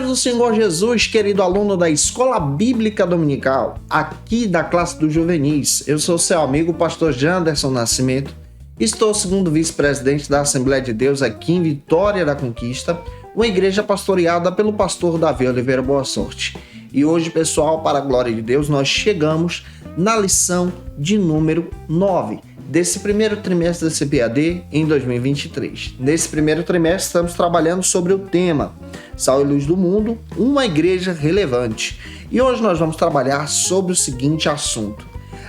do Senhor Jesus, querido aluno da Escola Bíblica Dominical, aqui da classe dos juvenis. Eu sou seu amigo, pastor Janderson Nascimento. Estou segundo vice-presidente da Assembleia de Deus aqui em Vitória da Conquista, uma igreja pastoreada pelo pastor Davi Oliveira Boa Sorte. E hoje, pessoal, para a glória de Deus, nós chegamos na lição de número 9 desse primeiro trimestre da CPAD em 2023. Nesse primeiro trimestre, estamos trabalhando sobre o tema Sal e Luz do Mundo, uma igreja relevante. E hoje nós vamos trabalhar sobre o seguinte assunto: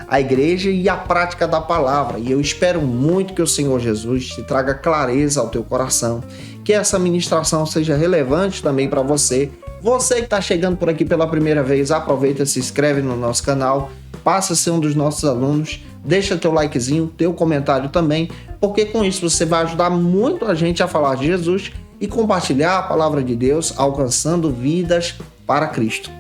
a igreja e a prática da palavra. E eu espero muito que o Senhor Jesus te traga clareza ao teu coração, que essa ministração seja relevante também para você. Você que está chegando por aqui pela primeira vez, aproveita, se inscreve no nosso canal, passa a ser um dos nossos alunos, deixa teu likezinho, teu comentário também, porque com isso você vai ajudar muito a gente a falar de Jesus e compartilhar a palavra de Deus, alcançando vidas para Cristo.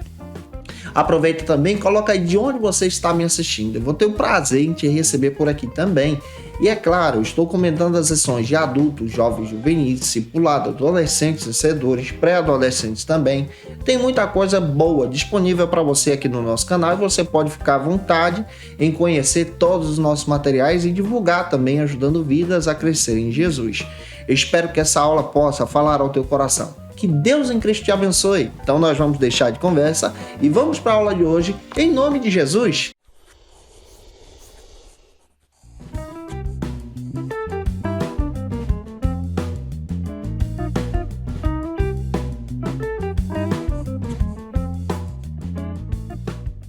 Aproveita também, coloca aí de onde você está me assistindo. Eu vou ter o prazer em te receber por aqui também. E é claro, eu estou comentando as sessões de adultos, jovens, juvenis, discipulado, adolescentes, vencedores, pré-adolescentes também. Tem muita coisa boa disponível para você aqui no nosso canal e você pode ficar à vontade em conhecer todos os nossos materiais e divulgar também, ajudando vidas a crescerem em Jesus. Eu espero que essa aula possa falar ao teu coração. Que Deus em Cristo te abençoe. Então nós vamos deixar de conversa e vamos para a aula de hoje, em nome de Jesus.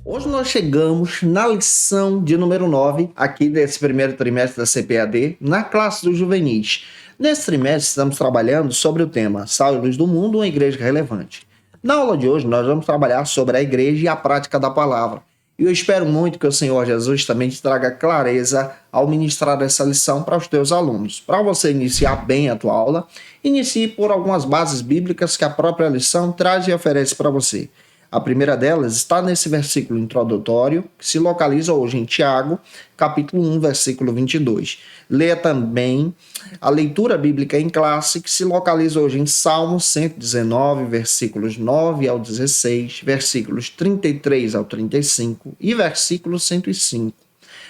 Hoje nós chegamos na lição de número 9, aqui desse primeiro trimestre da CPAD, na classe dos juvenis. Nesse trimestre estamos trabalhando sobre o tema Sal e Luz do Mundo, uma igreja relevante. Na aula de hoje nós vamos trabalhar sobre a igreja e a prática da palavra. E eu espero muito que o Senhor Jesus também te traga clareza ao ministrar essa lição para os teus alunos. Para você iniciar bem a tua aula, inicie por algumas bases bíblicas que a própria lição traz e oferece para você. A primeira delas está nesse versículo introdutório, que se localiza hoje em Tiago, capítulo 1, versículo 22. Leia também a leitura bíblica em classe, que se localiza hoje em Salmo 119, versículos 9 ao 16, versículos 33 ao 35 e versículo 105.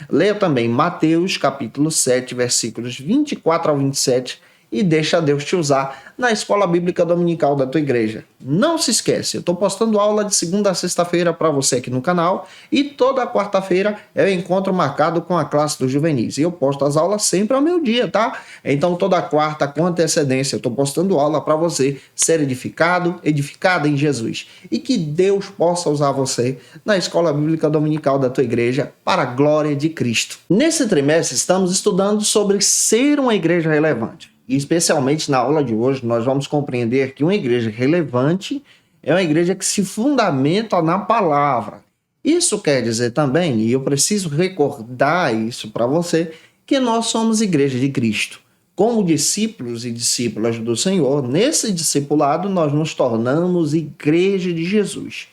Leia também Mateus, capítulo 7, versículos 24 ao 27, e deixa Deus te usar na escola bíblica dominical da tua igreja. Não se esquece, eu estou postando aula de segunda a sexta-feira para você aqui no canal e toda quarta-feira é o encontro marcado com a classe dos juvenis. E eu posto as aulas sempre ao meu dia, tá? Então toda quarta, com antecedência, eu estou postando aula para você ser edificado, edificada em Jesus. E que Deus possa usar você na escola bíblica dominical da tua igreja para a glória de Cristo. Nesse trimestre estamos estudando sobre ser uma igreja relevante. E especialmente na aula de hoje, nós vamos compreender que uma igreja relevante é uma igreja que se fundamenta na palavra. Isso quer dizer também, e eu preciso recordar isso para você, que nós somos igreja de Cristo. Como discípulos e discípulas do Senhor, nesse discipulado nós nos tornamos igreja de Jesus.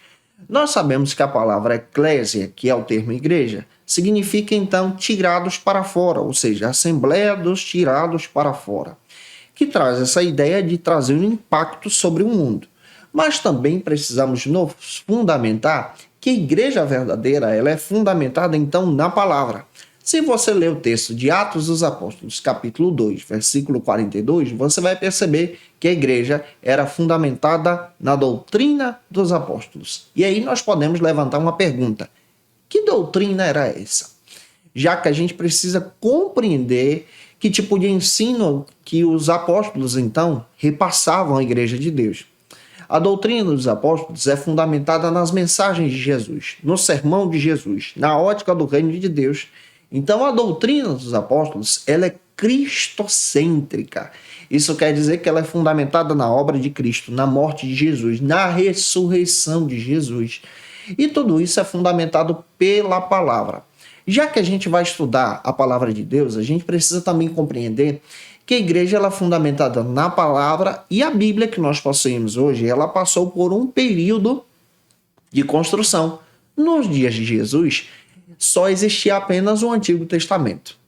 Nós sabemos que a palavra eclésia, que é o termo igreja, significa então tirados para fora, ou seja, assembleia dos tirados para fora, que traz essa ideia de trazer um impacto sobre o mundo. Mas também precisamos nos fundamentar que a igreja verdadeira ela é fundamentada então na palavra. Se você ler o texto de Atos dos Apóstolos, capítulo 2, versículo 42, você vai perceber que a igreja era fundamentada na doutrina dos apóstolos. E aí nós podemos levantar uma pergunta: que doutrina era essa? Já que a gente precisa compreender que tipo de ensino que os apóstolos, então, repassavam à igreja de Deus. A doutrina dos apóstolos é fundamentada nas mensagens de Jesus, no sermão de Jesus, na ótica do reino de Deus. Então, a doutrina dos apóstolos, ela é cristocêntrica. Isso quer dizer que ela é fundamentada na obra de Cristo, na morte de Jesus, na ressurreição de Jesus. E tudo isso é fundamentado pela palavra. Já que a gente vai estudar a palavra de Deus, a gente precisa também compreender que a igreja ela é fundamentada na palavra e a Bíblia que nós possuímos hoje, ela passou por um período de construção. Nos dias de Jesus, só existia apenas o Antigo Testamento.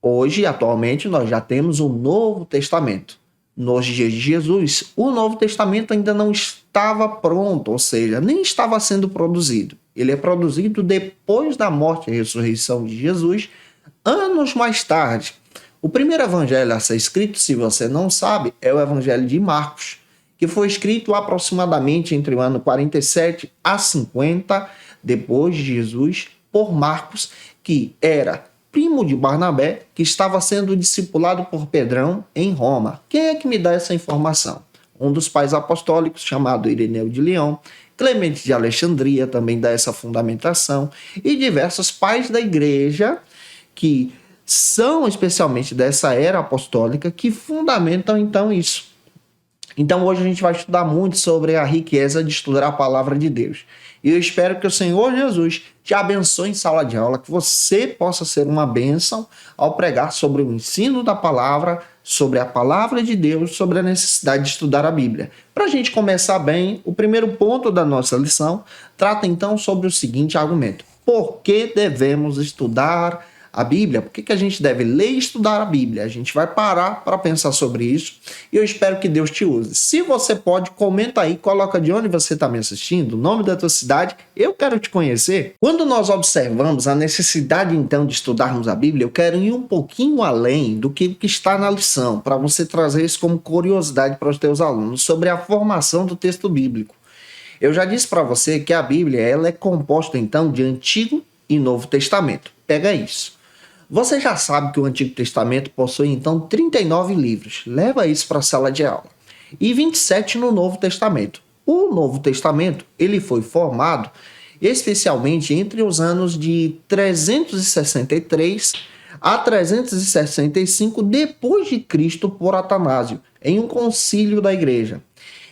Hoje, atualmente, nós já temos o Novo Testamento. Nos dias de Jesus, o Novo Testamento ainda não estava pronto, ou seja, nem estava sendo produzido. Ele é produzido depois da morte e ressurreição de Jesus, anos mais tarde. O primeiro evangelho a ser escrito, se você não sabe, é o Evangelho de Marcos, que foi escrito aproximadamente entre o ano 47 a 50 depois de Jesus, por Marcos, que era primo de Barnabé, que estava sendo discipulado por Pedrão em Roma. Quem é que me dá essa informação? Um dos pais apostólicos, chamado Ireneu de Leão, Clemente de Alexandria também dá essa fundamentação, e diversos pais da igreja que são especialmente dessa era apostólica que fundamentam então isso. Então hoje a gente vai estudar muito sobre a riqueza de estudar a palavra de Deus. E eu espero que o Senhor Jesus te abençoe em sala de aula, que você possa ser uma bênção ao pregar sobre o ensino da palavra, sobre a palavra de Deus, sobre a necessidade de estudar a Bíblia. Para a gente começar bem, o primeiro ponto da nossa lição trata então sobre o seguinte argumento: por que devemos estudar a Bíblia? Por que a gente deve ler e estudar a Bíblia? A gente vai parar para pensar sobre isso e eu espero que Deus te use. Se você pode, comenta aí, coloca de onde você está me assistindo, o nome da tua cidade, eu quero te conhecer. Quando nós observamos a necessidade então de estudarmos a Bíblia, eu quero ir um pouquinho além do que está na lição, para você trazer isso como curiosidade para os teus alunos, sobre a formação do texto bíblico. Eu já disse para você que a Bíblia ela é composta então de Antigo e Novo Testamento. Pega isso. Você já sabe que o Antigo Testamento possui, então, 39 livros. Leva isso para a sala de aula. E 27 no Novo Testamento. O Novo Testamento ele foi formado especialmente entre os anos de 363 a 365 depois de Cristo por Atanásio, em um concílio da igreja.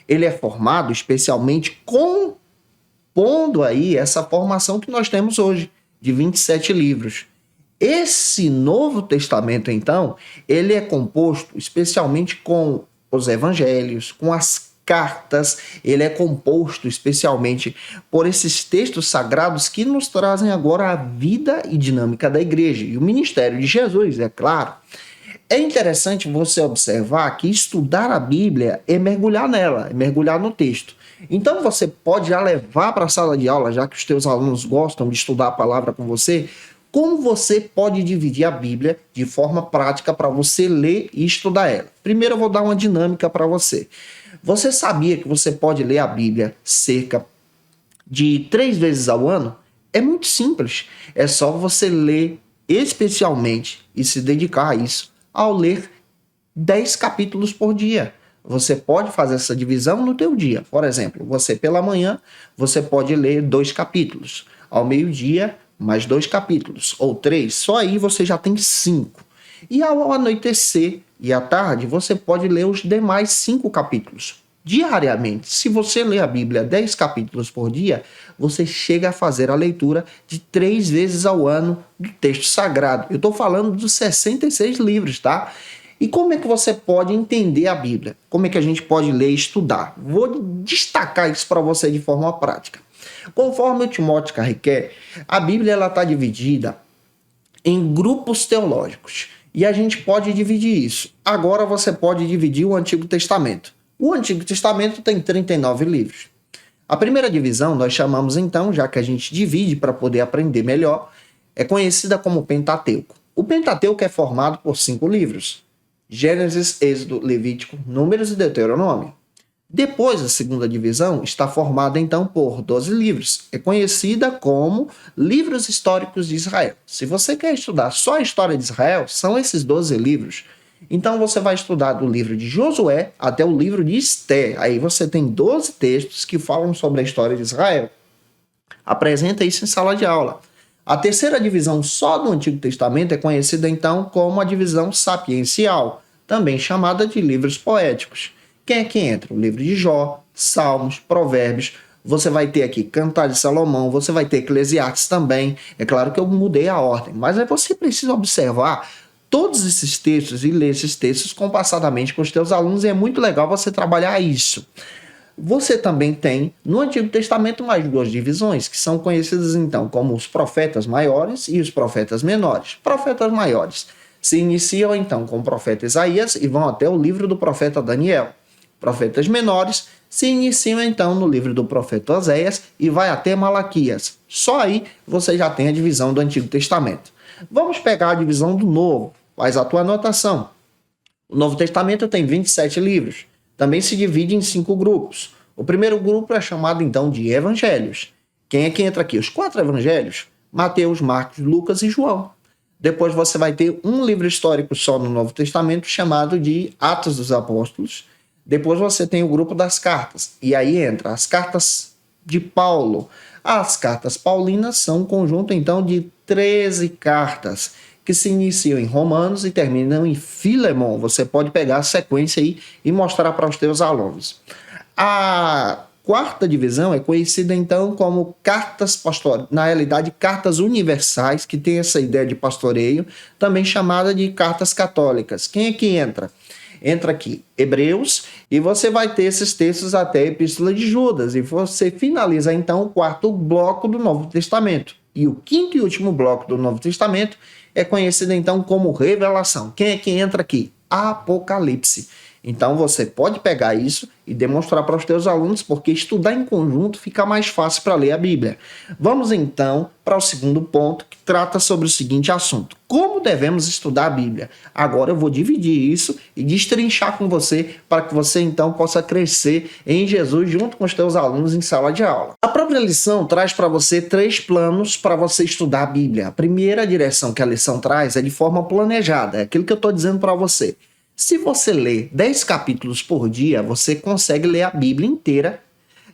Ele é formado especialmente compondo aí essa formação que nós temos hoje, de 27 livros. Esse Novo Testamento, então, ele é composto especialmente com os evangelhos, com as cartas, ele é composto especialmente por esses textos sagrados que nos trazem agora a vida e dinâmica da igreja e o ministério de Jesus, é claro. É interessante você observar que estudar a Bíblia é mergulhar nela, é mergulhar no texto. Então você pode já levar para a sala de aula, já que os teus alunos gostam de estudar a palavra com você, como você pode dividir a Bíblia de forma prática para você ler e estudar ela. Primeiro eu vou dar uma dinâmica para você. Você sabia que você pode ler a Bíblia cerca de 3 vezes ao ano? É muito simples. É só você ler especialmente e se dedicar a isso, ao ler 10 capítulos por dia. Você pode fazer essa divisão no teu dia. Por exemplo, você pela manhã, você pode ler 2 capítulos. Ao meio-dia, mais 2 capítulos, ou 3, só aí você já tem 5. E ao anoitecer e à tarde, você pode ler os demais 5 capítulos. Diariamente, se você ler a Bíblia 10 capítulos por dia, você chega a fazer a leitura de 3 vezes ao ano do texto sagrado. Eu estou falando dos 66 livros, tá? E como é que você pode entender a Bíblia? Como é que a gente pode ler e estudar? Vou destacar isso para você de forma prática. Conforme o Timóteo Carriquet, a Bíblia está dividida em grupos teológicos. E a gente pode dividir isso. Agora você pode dividir o Antigo Testamento. O Antigo Testamento tem 39 livros. A primeira divisão nós chamamos então, já que a gente divide para poder aprender melhor, é conhecida como Pentateuco. O Pentateuco é formado por 5 livros: Gênesis, Êxodo, Levítico, Números e Deuteronômio. Depois, a segunda divisão está formada então por 12 livros. É conhecida como Livros Históricos de Israel. Se você quer estudar só a história de Israel, são esses 12 livros. Então você vai estudar do livro de Josué até o livro de Esther. Aí você tem 12 textos que falam sobre a história de Israel. Apresenta isso em sala de aula. A terceira divisão só do Antigo Testamento é conhecida então como a divisão sapiencial, também chamada de livros poéticos. Quem é que entra? O livro de Jó, Salmos, Provérbios. Você vai ter aqui Cantar de Salomão, você vai ter Eclesiastes também. É claro que eu mudei a ordem, mas aí você precisa observar todos esses textos e ler esses textos compassadamente com os teus alunos, e é muito legal você trabalhar isso. Você também tem no Antigo Testamento mais 2 divisões, que são conhecidas então como os profetas maiores e os profetas menores. Profetas maiores Se iniciam então com o profeta Isaías e vão até o livro do profeta Daniel. Profetas menores se iniciam então no livro do profeta Oséias e vai até Malaquias. Só aí você já tem a divisão do Antigo Testamento. Vamos pegar a divisão do Novo. Faz a tua anotação. O Novo Testamento tem 27 livros. Também se divide em 5 grupos. O primeiro grupo é chamado então de Evangelhos. Quem é que entra aqui? Os 4 evangelhos: Mateus, Marcos, Lucas e João. Depois você vai ter um livro histórico só no Novo Testamento chamado de Atos dos Apóstolos. Depois você tem o grupo das cartas. E aí entra as cartas de Paulo. As cartas paulinas são um conjunto então de 13 cartas que se iniciam em Romanos e terminam em Filemon. Você pode pegar a sequência aí e mostrar para os teus alunos. A quarta divisão é conhecida então como cartas pastorais, na realidade cartas universais, que tem essa ideia de pastoreio, também chamada de cartas católicas. Quem é que entra? Entra aqui Hebreus, e você vai ter esses textos até a Epístola de Judas, e você finaliza então o quarto bloco do Novo Testamento. E o quinto e último bloco do Novo Testamento é conhecido então como Revelação. Quem é que entra aqui? Apocalipse. Então você pode pegar isso e demonstrar para os teus alunos, porque estudar em conjunto fica mais fácil para ler a Bíblia. Vamos então para o segundo ponto, que trata sobre o seguinte assunto: como devemos estudar a Bíblia? Agora eu vou dividir isso e destrinchar com você, para que você então possa crescer em Jesus junto com os teus alunos em sala de aula. A própria lição traz para você 3 planos para você estudar a Bíblia. A primeira direção que a lição traz é de forma planejada, é aquilo que eu estou dizendo para você. Se você ler 10 capítulos por dia, você consegue ler a Bíblia inteira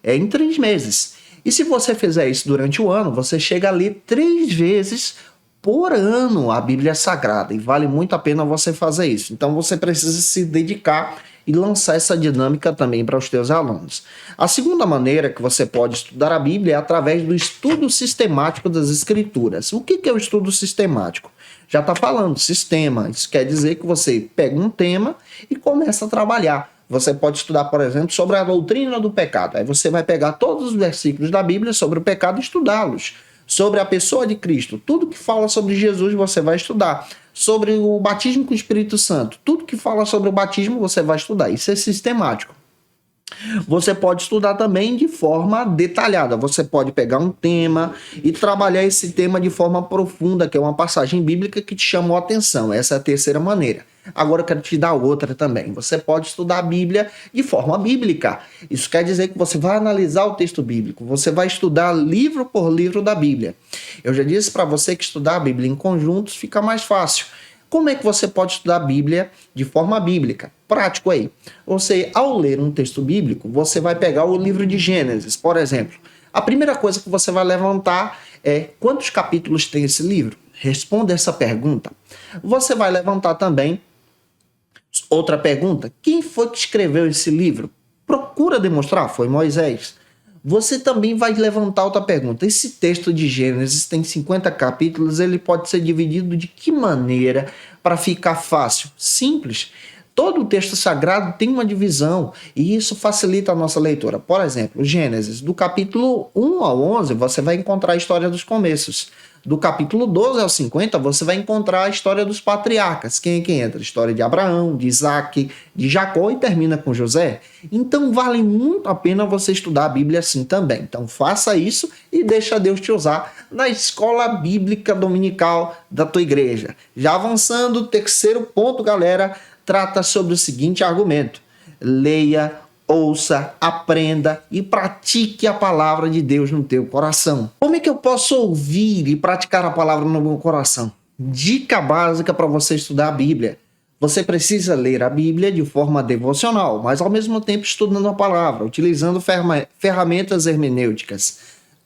em 3 meses. E se você fizer isso durante o ano, você chega a ler 3 vezes por ano a Bíblia Sagrada. E vale muito a pena você fazer isso. Então você precisa se dedicar e lançar essa dinâmica também para os teus alunos. A segunda maneira que você pode estudar a Bíblia é através do estudo sistemático das Escrituras. O que é o estudo sistemático? Já está falando, sistema. Isso quer dizer que você pega um tema e começa a trabalhar. Você pode estudar, por exemplo, sobre a doutrina do pecado. Aí você vai pegar todos os versículos da Bíblia sobre o pecado e estudá-los. Sobre a pessoa de Cristo, tudo que fala sobre Jesus você vai estudar. Sobre o batismo com o Espírito Santo, tudo que fala sobre o batismo você vai estudar. Isso é sistemático. Você pode estudar também de forma detalhada. Você pode pegar um tema e trabalhar esse tema de forma profunda, que é uma passagem bíblica que te chamou a atenção. Essa é a terceira maneira. Agora eu quero te dar outra também. Você pode estudar a Bíblia de forma bíblica. Isso quer dizer que você vai analisar o texto bíblico. Você vai estudar livro por livro da Bíblia. Eu já disse para você que estudar a Bíblia em conjuntos fica mais fácil. Como é que você pode estudar a Bíblia de forma bíblica? Prático aí. Você, ao ler um texto bíblico, você vai pegar o livro de Gênesis, por exemplo. A primeira coisa que você vai levantar é: quantos capítulos tem esse livro? Responda essa pergunta. Você vai levantar também outra pergunta: quem foi que escreveu esse livro? Procura demonstrar, foi Moisés. Você também vai levantar outra pergunta: esse texto de Gênesis tem 50 capítulos, ele pode ser dividido de que maneira para ficar fácil? Simples. Todo o texto sagrado tem uma divisão e isso facilita a nossa leitura. Por exemplo, Gênesis, do capítulo 1 ao 11, você vai encontrar a história dos começos. Do capítulo 12 ao 50, você vai encontrar a história dos patriarcas. Quem é que entra? A história de Abraão, de Isaac, de Jacó e termina com José. Então vale muito a pena você estudar a Bíblia assim também. Então faça isso e deixa Deus te usar na escola bíblica dominical da tua igreja. Já avançando, o terceiro ponto, galera, trata sobre o seguinte argumento: leia, ouça, aprenda e pratique a palavra de Deus no teu coração. Como é que eu posso ouvir e praticar a palavra no meu coração? Dica básica para você estudar a Bíblia: você precisa ler a Bíblia de forma devocional, mas ao mesmo tempo estudando a palavra, utilizando ferramentas hermenêuticas.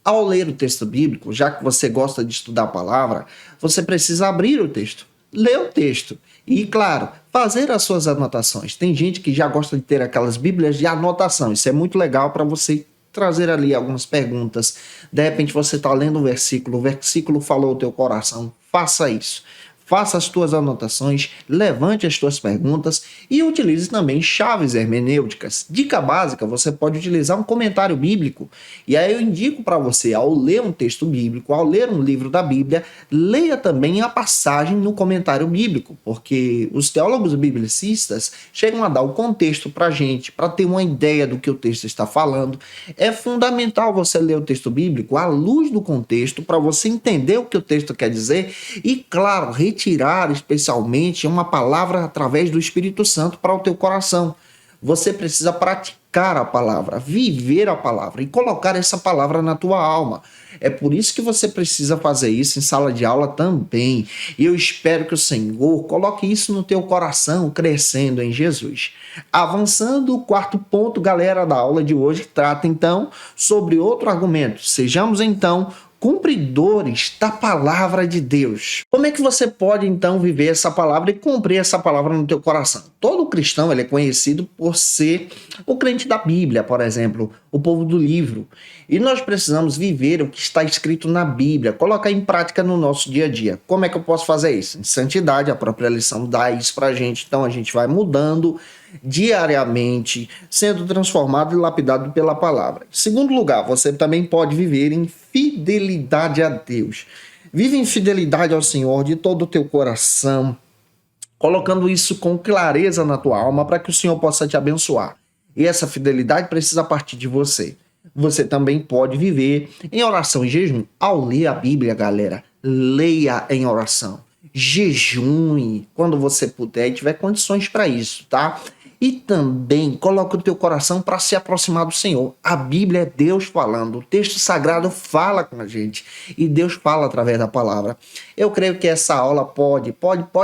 Ao ler o texto bíblico, já que você gosta de estudar a palavra, você precisa abrir o texto, ler o texto e, claro, fazer as suas anotações. Tem gente que já gosta de ter aquelas bíblias de anotação. Isso é muito legal para você trazer ali algumas perguntas. De repente você está lendo um versículo, o versículo falou o teu coração. Faça isso. faça as tuas anotações, levante as tuas perguntas e utilize também chaves hermenêuticas. Dica básica, você pode utilizar um comentário bíblico. E aí eu indico para você, ao ler um texto bíblico, ao ler um livro da Bíblia, leia também a passagem no comentário bíblico, porque os teólogos biblicistas chegam a dar o contexto para a gente, para ter uma ideia do que o texto está falando. É fundamental você ler o texto bíblico à luz do contexto, para você entender o que o texto quer dizer e, claro, retirar especialmente uma palavra através do Espírito Santo para o teu coração. Você precisa praticar a palavra, viver a palavra e colocar essa palavra na tua alma. É por isso que você precisa fazer isso em sala de aula também. E eu espero que o Senhor coloque isso no teu coração, crescendo em Jesus. Avançando, o quarto ponto, galera, da aula de hoje trata então sobre outro argumento. Sejamos então cumpridores da palavra de Deus. Como é que você pode então viver essa palavra e cumprir essa palavra no teu coração? Todo cristão ele é conhecido por ser o crente da Bíblia, por exemplo, o povo do livro. E nós precisamos viver o que está escrito na Bíblia, colocar em prática no nosso dia a dia. Como é que eu posso fazer isso? Em santidade, a própria lição dá isso pra gente, então a gente vai mudando diariamente, sendo transformado e lapidado pela palavra. Em segundo lugar, você também pode viver em fidelidade a Deus. Vive em fidelidade ao Senhor de todo o teu coração, colocando isso com clareza na tua alma para que o Senhor possa te abençoar. E essa fidelidade precisa partir de você. Você também pode viver em oração e jejum. Ao ler a Bíblia, galera, leia em oração. Jejune quando você puder e tiver condições para isso, tá? E também coloque o teu coração para se aproximar do Senhor. A Bíblia é Deus falando. O texto sagrado fala com a gente. E Deus fala através da palavra. Eu creio que essa aula pode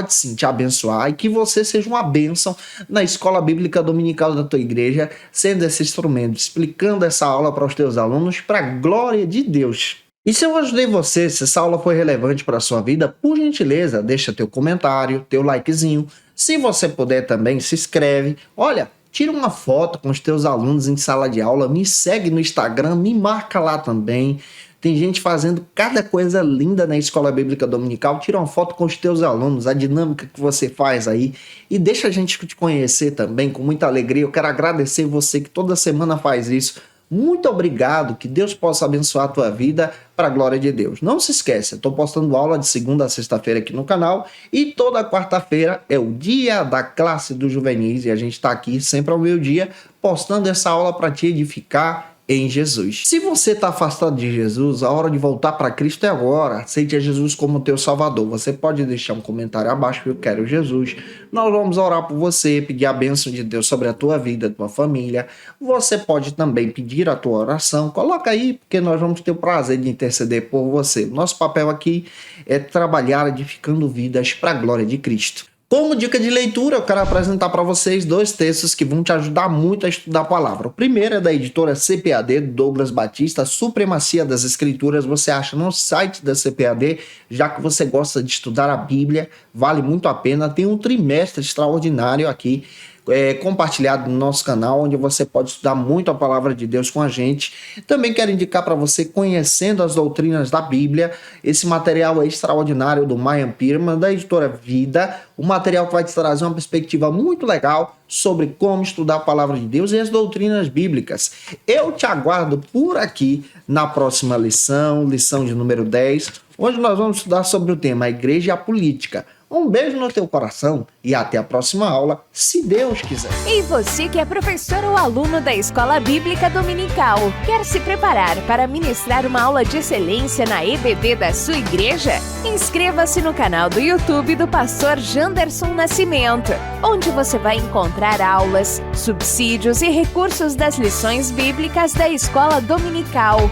sim te abençoar. E que você seja uma bênção na escola bíblica dominical da tua igreja, sendo esse instrumento, explicando essa aula para os teus alunos, para a glória de Deus. E se eu ajudei você, se essa aula foi relevante para a sua vida, por gentileza, deixa teu comentário, teu likezinho. Se você puder também, se inscreve. Olha, tira uma foto com os teus alunos em sala de aula, me segue no Instagram, me marca lá também. Tem gente fazendo cada coisa linda na Escola Bíblica Dominical. Tira uma foto com os teus alunos, a dinâmica que você faz aí. E deixa a gente te conhecer também com muita alegria. Eu quero agradecer você que toda semana faz isso. Muito obrigado, que Deus possa abençoar a tua vida para a glória de Deus. Não se esqueça, eu estou postando aula de segunda a sexta-feira aqui no canal e toda quarta-feira é o dia da classe dos juvenis e a gente está aqui sempre ao meio-dia postando essa aula para te edificar em Jesus. Se você está afastado de Jesus, a hora de voltar para Cristo é agora. Aceite a Jesus como teu Salvador. Você pode deixar um comentário abaixo, eu quero Jesus. Nós vamos orar por você, pedir a bênção de Deus sobre a tua vida, a tua família. Você pode também pedir a tua oração. Coloca aí, porque nós vamos ter o prazer de interceder por você. Nosso papel aqui é trabalhar edificando vidas para a glória de Cristo. Como dica de leitura, eu quero apresentar para vocês 2 textos que vão te ajudar muito a estudar a palavra. O primeiro é da editora CPAD, Douglas Batista, Supremacia das Escrituras. Você acha no site da CPAD, já que você gosta de estudar a Bíblia, vale muito a pena. Tem um trimestre extraordinário aqui, compartilhado no nosso canal, onde você pode estudar muito a palavra de Deus com a gente. Também quero indicar para você, Conhecendo as Doutrinas da Bíblia, esse material é extraordinário do Mayan Pirman, da editora Vida, um material que vai te trazer uma perspectiva muito legal sobre como estudar a palavra de Deus e as doutrinas bíblicas. Eu te aguardo por aqui na próxima lição de número 10, onde nós vamos estudar sobre o tema a Igreja e a Política. Um beijo no teu coração e até a próxima aula, se Deus quiser. E você que é professor ou aluno da Escola Bíblica Dominical, quer se preparar para ministrar uma aula de excelência na EBD da sua igreja? Inscreva-se no canal do YouTube do pastor Janderson Nascimento, onde você vai encontrar aulas, subsídios e recursos das lições bíblicas da Escola Dominical.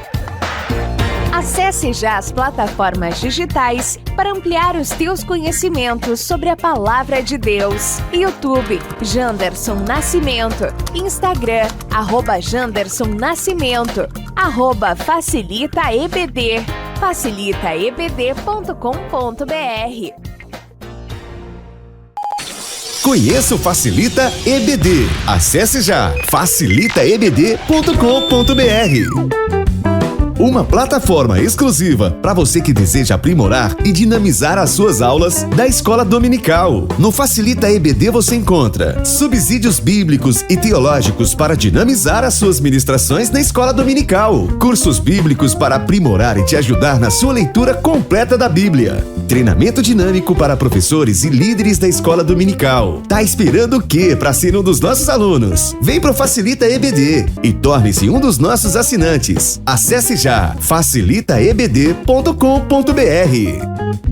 Acesse já as plataformas digitais para ampliar os teus conhecimentos sobre a Palavra de Deus. YouTube, Janderson Nascimento. Instagram, @Janderson Nascimento. @FacilitaEBD. facilitaebd.com.br. Conheça o Facilita EBD. Acesse já facilitaebd.com.br. uma plataforma exclusiva para você que deseja aprimorar e dinamizar as suas aulas da Escola Dominical. No Facilita EBD você encontra subsídios bíblicos e teológicos para dinamizar as suas ministrações na Escola Dominical, cursos bíblicos para aprimorar e te ajudar na sua leitura completa da Bíblia, treinamento dinâmico para professores e líderes da Escola Dominical. Tá esperando o quê para ser um dos nossos alunos? Vem pro Facilita EBD e torne-se um dos nossos assinantes. Acesse já facilitaebd.com.br.